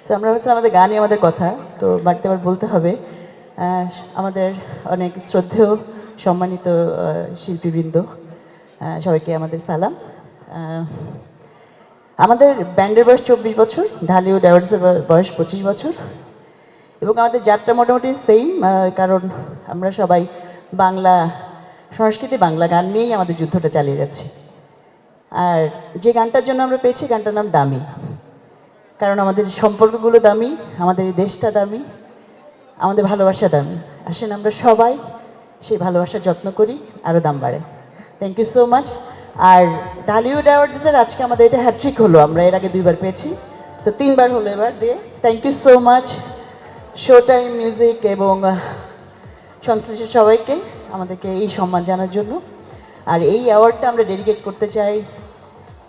তো আমরা ভাবছিলাম আমাদের গানই আমাদের কথা, তো বাড়তে আবার বলতে হবে আমাদের অনেক শ্রদ্ধেয় সম্মানিত শিল্পীবৃন্দ, সবাইকে আমাদের সালাম। আমাদের ব্যান্ডের বয়স 24 বছর, ঢালিউড অ্যাওয়ার্ডসের বয়স 25 বছর, এবং আমাদের যাত্রা মোটামুটি সেম, কারণ আমরা সবাই বাংলা সংস্কৃতি, বাংলা গান নিয়েই আমাদের যুদ্ধটা চালিয়ে যাচ্ছি। আর যে গানটার জন্য আমরা পেয়েছি, গানটার নাম দামি, কারণ আমাদের সম্পর্কগুলো দামি, আমাদের এই দেশটা দামি, আমাদের ভালোবাসা দামি। আসেন আমরা সবাই সেই ভালোবাসার যত্ন করি, আরও দাম বাড়ে। Thank you so much. আর ঢালিউড অ্যাওয়ার্ডসের আজকে আমাদের এটা হ্যাট্রিক হলো, আমরা এর আগে 2বার পেয়েছি, তো 3বার হলো এবার দিয়ে। Thank you so much show time music এবং সংশ্লিষ্ট সবাইকে আমাদেরকে এই সম্মান জানার জন্য। আর এই অ্যাওয়ার্ডটা আমরা ডেডিকেট করতে চাই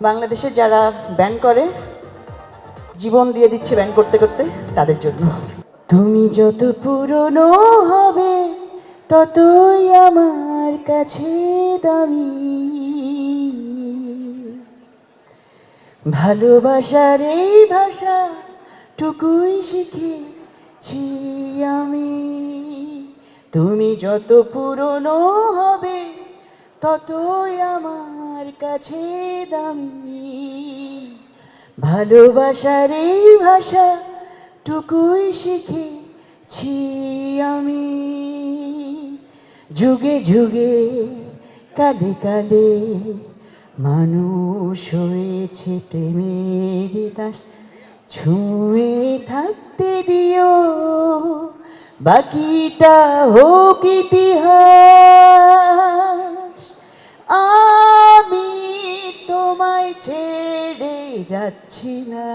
বাংলাদেশে যারা ব্যান্ড করে, জীবন দিয়ে দিচ্ছে ব্যান্ড করতে করতে, তাদের জন্য। তুমি যত পুরনো হবে ততই আমার কাছে দামি, ভালোবাসার এই ভাষা টুকুই শিখেছি আমি। তুমি যত পুরনো হবে ততই আমার কাছে দামি, ভালোবাসার এই ভাষা টুকুই শিখেছি আমি। যুগে যুগে কালে কালে মানুষ হয়েছে প্রেমের দাস, ছুঁয়ে থাকতে দিও বাকিটা হোক ইতিহাস। আমি তোমায় ছেড়ে যাচ্ছি না,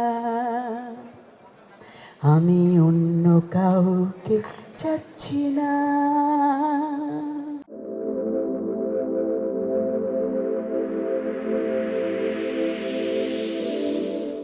আমি অন্য কাউকে চাচ্ছি না।